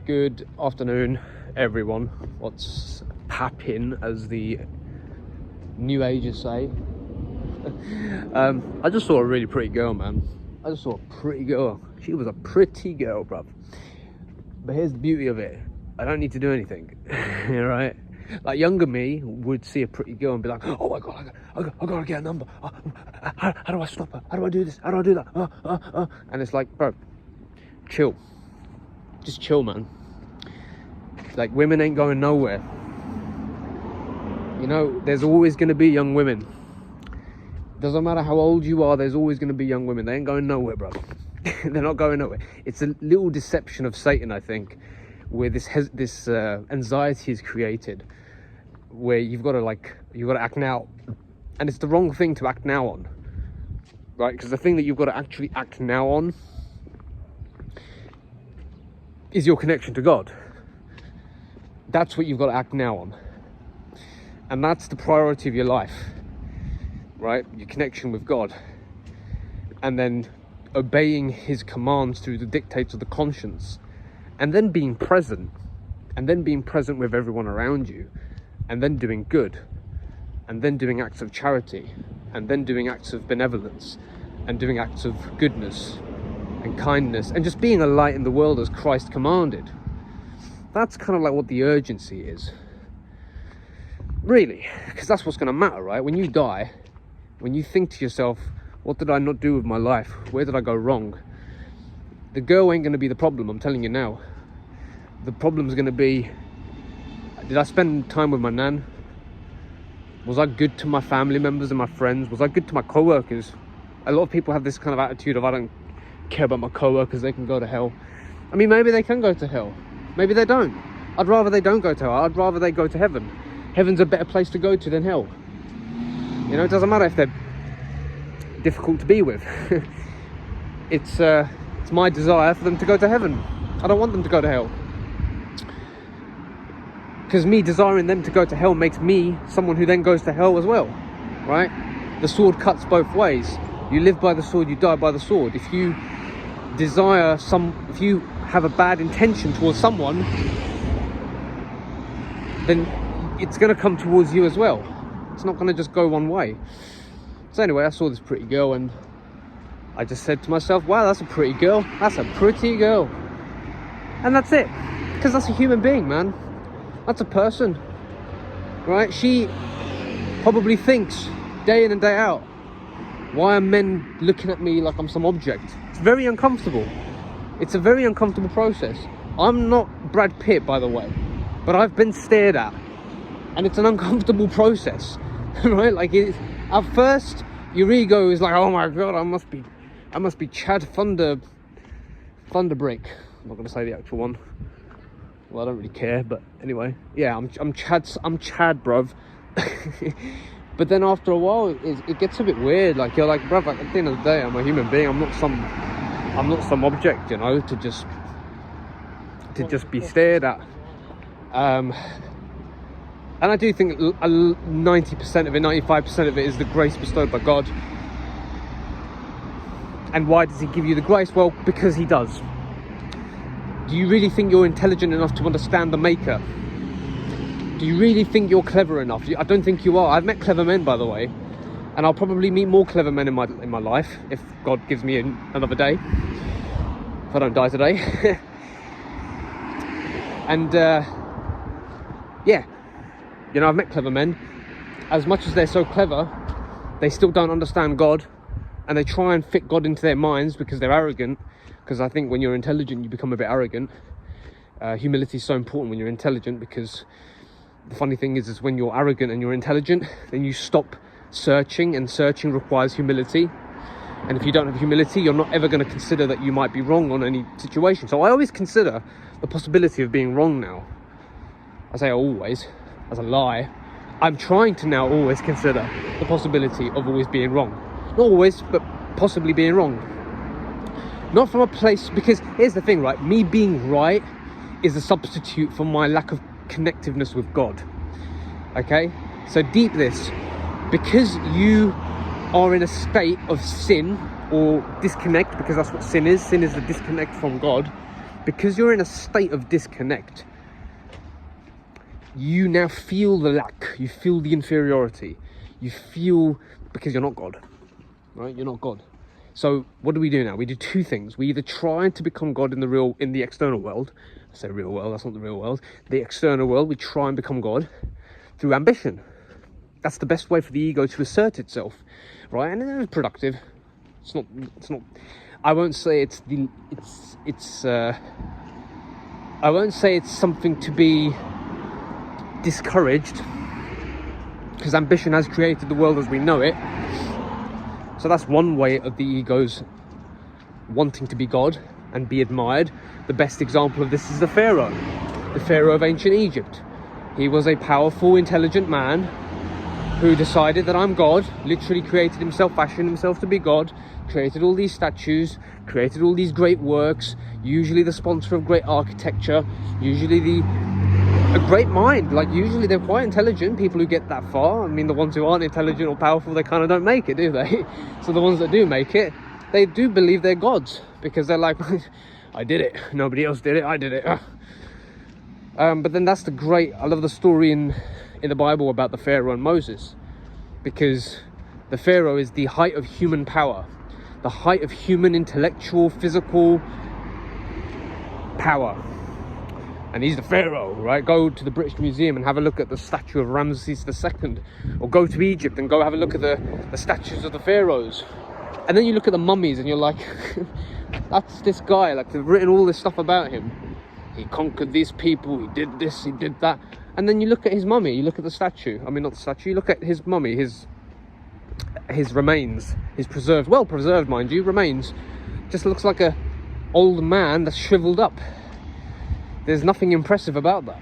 Good afternoon, everyone. What's poppin', as the new agers say. I just saw a really pretty girl, man. I just saw a pretty girl. She was a pretty girl, bruv. But here's the beauty of it. I don't need to do anything, right? Like, younger me would see a pretty girl and be like, oh my God, I gotta get a number. How do I stop her? How do I do this? How do I do that? And it's like, bro, chill. Just chill, man. Like, women ain't going nowhere. You know, there's always going to be young women. Doesn't matter how old you are, there's always going to be young women. They ain't going nowhere, bro. They're not going nowhere. It's a little deception of Satan, I think, where this anxiety is created, where you've got to act now. And it's the wrong thing to act now on, right? Because the thing that you've got to actually act now on is your connection to God. That's what you've got to act now on. And that's the priority of your life, right? Your connection with God. And then obeying his commands through the dictates of the conscience. And then being present. And then being present with everyone around you. And then doing good. And then doing acts of charity. And then doing acts of benevolence. And doing acts of goodness and kindness, and just being a light in the world as Christ commanded. That's kind of like what the urgency is, really, because that's what's going to matter, right? When you die, when you think to yourself, what did I not do with my life? Where did I go wrong? The girl ain't going to be the problem, I'm telling you now. The problem's going to be, did I spend time with my nan? Was I good to my family members and my friends? Was I good to my co-workers? A lot of people have this kind of attitude of, I don't care about my co-workers, they can go to hell. I mean, maybe they can go to hell, maybe they don't. I'd rather they don't go to hell. I'd rather they go to heaven. Heaven's a better place to go to than hell. You know, it doesn't matter if they're difficult to be with. It's my desire for them to go to heaven. I don't want them to go to hell, because me desiring them to go to hell makes me someone who then goes to hell as well, right? The sword cuts both ways. You live by the sword, you die by the sword. If you have a bad intention towards someone, then it's going to come towards you as well. It's not going to just go one way. So anyway, I saw this pretty girl and I just said to myself, wow, that's a pretty girl. That's a pretty girl. And that's it. Because that's a human being, man. That's a person, right? She probably thinks day in and day out, why are men looking at me like I'm some object? It's very uncomfortable. It's a very uncomfortable process. I'm not Brad Pitt, by the way, but I've been stared at, and it's an uncomfortable process, right? Like, at first, your ego is like, oh my God, I must be Chad Thunderbrick. I'm not going to say the actual one. Well, I don't really care, but anyway, yeah, I'm Chad, bruv. But then after a while, it gets a bit weird. Like, you're like, bruv, like, at the end of the day, I'm a human being. I'm not some object, you know, to just be stared at. And I do think 90% of it, 95% of it is the grace bestowed by God. And why does he give you the grace? Well, because he does. Do you really think you're intelligent enough to understand the Maker? Do you really think you're clever enough? I don't think you are. I've met clever men, by the way, and I'll probably meet more clever men in my life if God gives me another day, if I don't die today. And yeah, you know, I've met clever men. As much as they're so clever, they still don't understand God, and they try and fit God into their minds because they're arrogant. Because I think when you're intelligent, you become a bit arrogant. Humility is so important when you're intelligent, because the funny thing is when you're arrogant and you're intelligent, then you stop searching, and searching requires humility. And if you don't have humility, you're not ever going to consider that you might be wrong on any situation. So I always consider the possibility of being wrong now. I say always, as a lie. I'm trying to now always consider the possibility of always being wrong. Not always, but possibly being wrong. Not from a place, because here's the thing, right? Me being right is a substitute for my lack of connectiveness with God. Okay? So deep this. Because you are in a state of sin or disconnect, because that's what sin is. Sin is the disconnect from God. because you're in a state of disconnect, you now feel the lack, you feel the inferiority, you feel, because you're not God, right? You're not God. So what do we do now? We do two things. We either try to become God in the external world. I say real world, that's not the real world. The external world, we try and become God through ambition. That's the best way for the ego to assert itself, right? And it's productive. It's not, I won't say I won't say it's something to be discouraged, because ambition has created the world as we know it. So that's one way of the ego's wanting to be God and be admired. The best example of this is the Pharaoh of ancient Egypt. He was a powerful, intelligent man who decided that I'm God, literally created himself, fashioned himself to be God, created all these statues, created all these great works, usually the sponsor of great architecture, usually a great mind. Like, usually they're quite intelligent, people who get that far. I mean, the ones who aren't intelligent or powerful, they kind of don't make it, do they? So the ones that do make it, they do believe they're gods, because they're like, I did it, nobody else did it, I did it. But then that's I love the story in the Bible about the Pharaoh and Moses, because the Pharaoh is the height of human power, the height of human intellectual, physical power. And he's the Pharaoh, right? Go to the British Museum and have a look at the statue of Ramses II. Or go to Egypt and go have a look at the statues of the pharaohs. And then you look at the mummies and you're like, that's this guy, like, they've written all this stuff about him. He conquered these people, he did this, he did that. And then you look at his mummy, you look at the statue. I mean, not the statue, you look at his mummy, his remains, his well preserved, mind you, remains. Just looks like a old man that's shriveled up. There's nothing impressive about that.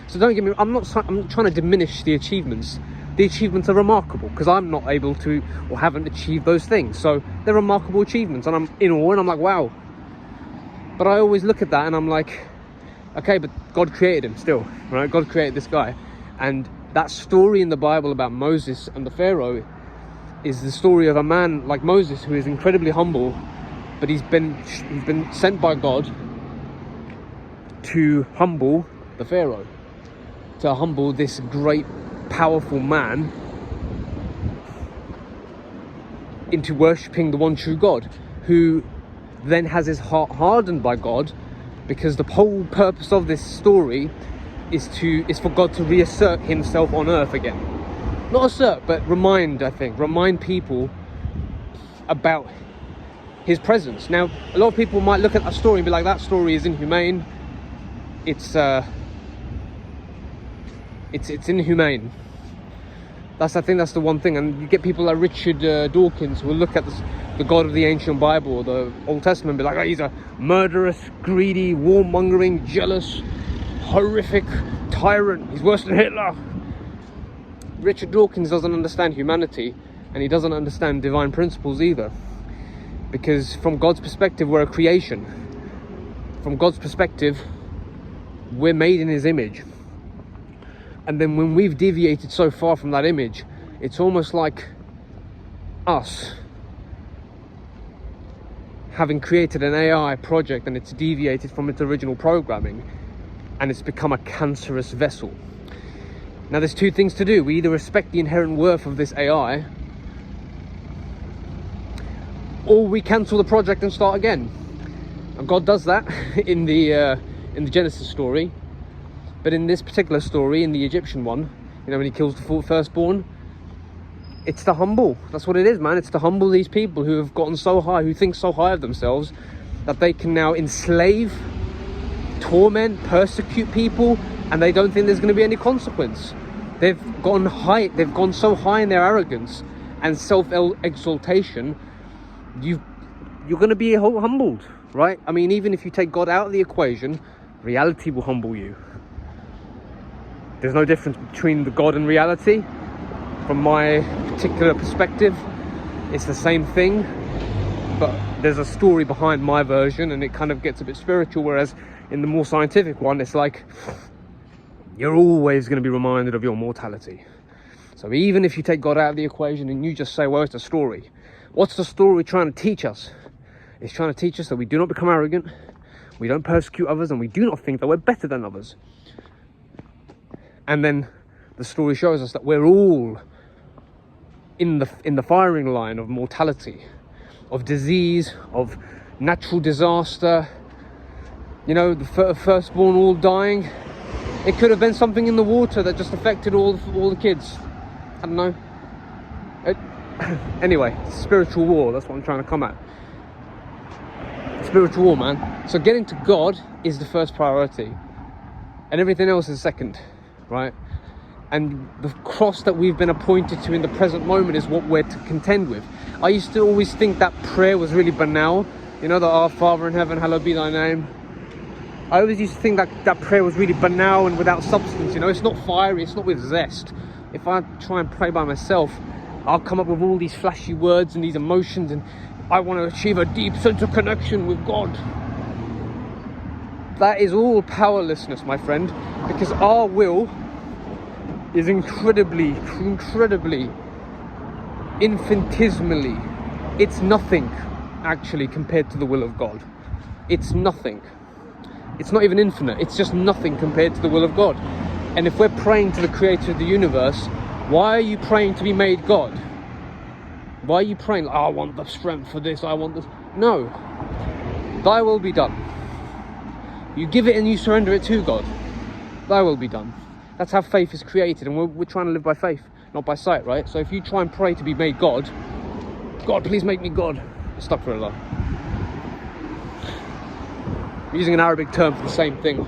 So don't get me, I'm not trying to diminish the achievements. The achievements are remarkable, because I'm not able to, or haven't achieved those things. So they're remarkable achievements, and I'm in awe, and I'm like, wow. But I always look at that and I'm like, okay, but God created him still, right? God created this guy. And that story in the Bible about Moses and the Pharaoh is the story of a man like Moses, who is incredibly humble, but he's been sent by God to humble the Pharaoh, to humble this great, powerful man into worshipping the one true God, who then has his heart hardened by God, because the whole purpose of this story is for God to reassert himself on earth again. Not assert, but remind people about his presence. Now, a lot of people might look at that story and be like, that story is inhumane. It's inhumane. I think that's the one thing. And you get people like Richard Dawkins, who will look at the God of the ancient Bible or the Old Testament and be like, oh, he's a murderous, greedy, warmongering, jealous, horrific tyrant. He's worse than Hitler. Richard Dawkins doesn't understand humanity, and he doesn't understand divine principles either. Because from God's perspective, we're a creation. From God's perspective, we're made in his image. And then when we've deviated so far from that image, it's almost like us having created an AI project, and it's deviated from its original programming, and it's become a cancerous vessel. Now there's two things to do. We either respect the inherent worth of this AI, or we cancel the project and start again. And God does that in the Genesis story. But in this particular story, in the Egyptian one, when he kills the firstborn, it's to humble. That's what it is, man. It's to humble these people who have gotten so high, who think so high of themselves, that they can now enslave, torment, persecute people, and they don't think there's going to be any consequence. They've gone so high in their arrogance and self-exaltation, you're going to be humbled, right? I mean, even if you take God out of the equation, reality will humble you. There's no difference between the God and reality. From my particular perspective, it's the same thing, but there's a story behind my version, and it kind of gets a bit spiritual, whereas in the more scientific one, it's like you're always going to be reminded of your mortality. So even if you take God out of the equation and you just say, well, it's a story, what's the story trying to teach us? It's trying to teach us that we do not become arrogant, We don't persecute others, and we do not think that we're better than others. And then the story shows us that we're all in the firing line of mortality, of disease, of natural disaster. You know, the firstborn all dying. It could have been something in the water that just affected all the kids. I don't know. Anyway, spiritual war, that's what I'm trying to come at. Spiritual war, man. So getting to God is the first priority, and everything else is second, right? And the cross that we've been appointed to in the present moment is what we're to contend with. I used to always think that prayer was really banal. You know, the Our Father in heaven, hallowed be thy name. I always used to think that prayer was really banal and without substance. You know, it's not fiery, it's not with zest. If I try and pray by myself, I'll come up with all these flashy words and these emotions, and I want to achieve a deep sense of connection with God. That is all powerlessness, my friend, because our will is incredibly, infinitesimally, it's nothing actually compared to the will of God. It's nothing. It's not even infinite. It's just nothing compared to the will of God. And if we're praying to the creator of the universe, why are you praying to be made God? Why are you praying, like, oh, I want the strength for this, I want this? No. Thy will be done. You give it and you surrender it to God. Thy will be done. That's how faith is created, and we're trying to live by faith, not by sight, right? So if you try and pray to be made God, God, please make me God, astaghfirullah. I'm using an Arabic term for the same thing.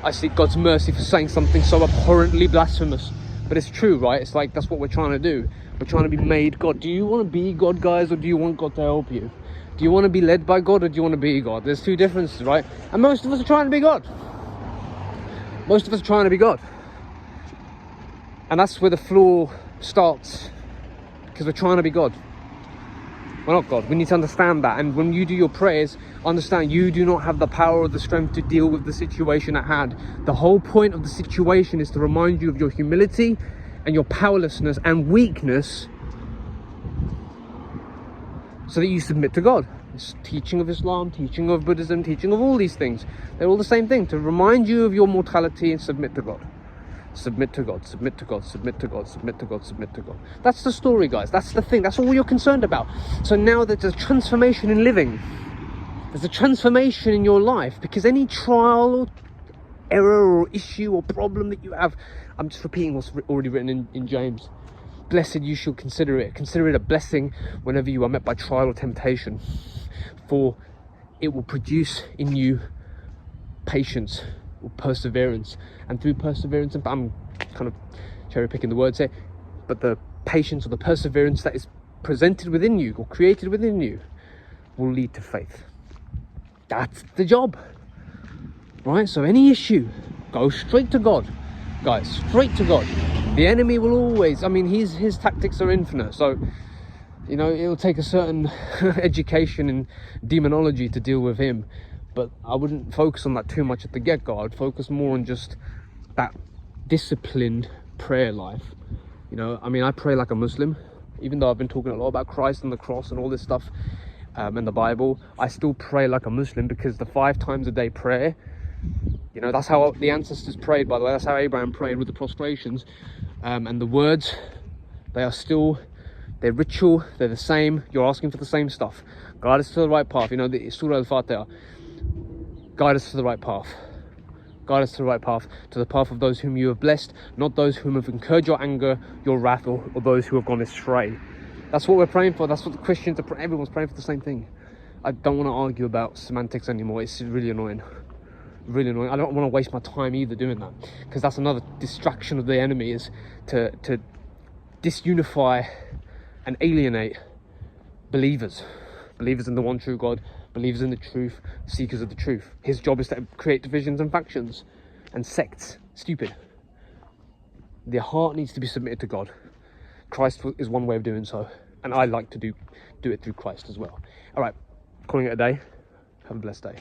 I seek God's mercy for saying something so abhorrently blasphemous. But it's true, right? It's like, that's what we're trying to do. We're trying to be made God. Do you want to be God, guys, or do you want God to help you? Do you want to be led by God, or do you want to be God? There's two differences, right? And most of us are trying to be God. Most of us are trying to be God. And that's where the flaw starts. Because we're trying to be God. We're not God. We need to understand that. And when you do your prayers, understand you do not have the power or the strength to deal with the situation at hand. The whole point of the situation is to remind you of your humility and your powerlessness and weakness, so that you submit to God. It's teaching of Islam, teaching of Buddhism, teaching of all these things. They're all the same thing, to remind you of your mortality and submit to God. Submit to God, submit to God, submit to God, submit to God, submit to God. That's the story, guys. That's the thing. That's all you're concerned about. So now there's a transformation in living. There's a transformation in your life, because any trial or error or issue or problem that you have, I'm just repeating what's already written in James. Blessed you shall consider it. Consider it a blessing whenever you are met by trial or temptation, for it will produce in you patience or perseverance, and through perseverance, and I'm kind of cherry picking the words here, but the patience or the perseverance that is presented within you or created within you will lead to faith. That's the job, right? So any issue, go straight to God, guys, straight to God. The enemy will always, I mean, his tactics are infinite, so you know, it'll take a certain education in demonology to deal with him. But I wouldn't focus on that too much at the get-go. I'd focus more on just that disciplined prayer life. You know, I mean, I pray like a Muslim. Even though I've been talking a lot about Christ and the cross and all this stuff, and the Bible, I still pray like a Muslim, because the 5 times a day prayer, you know, that's how the ancestors prayed, by the way. That's how Abraham prayed with the prostrations. And the words, they're ritual, they're the same. You're asking for the same stuff. Guide us to the right path. You know, the Surah Al-Fatiha. Guide us to the right path. Guide us to the right path, to the path of those whom you have blessed, not those whom have incurred your anger, your wrath, or those who have gone astray. That's what we're praying for. That's what the Christians are praying. Everyone's praying for the same thing. I don't want to argue about semantics anymore. It's really annoying. Really annoying. I don't want to waste my time either doing that, because that's another distraction of the enemy, is to disunify and alienate believers in the one true God, believers in the truth, seekers of the truth. His job is to create divisions and factions and sects. Stupid. Their heart needs to be submitted to God. Christ is one way of doing so, and I like to do it through Christ as well. All right, calling it a day. Have a blessed day.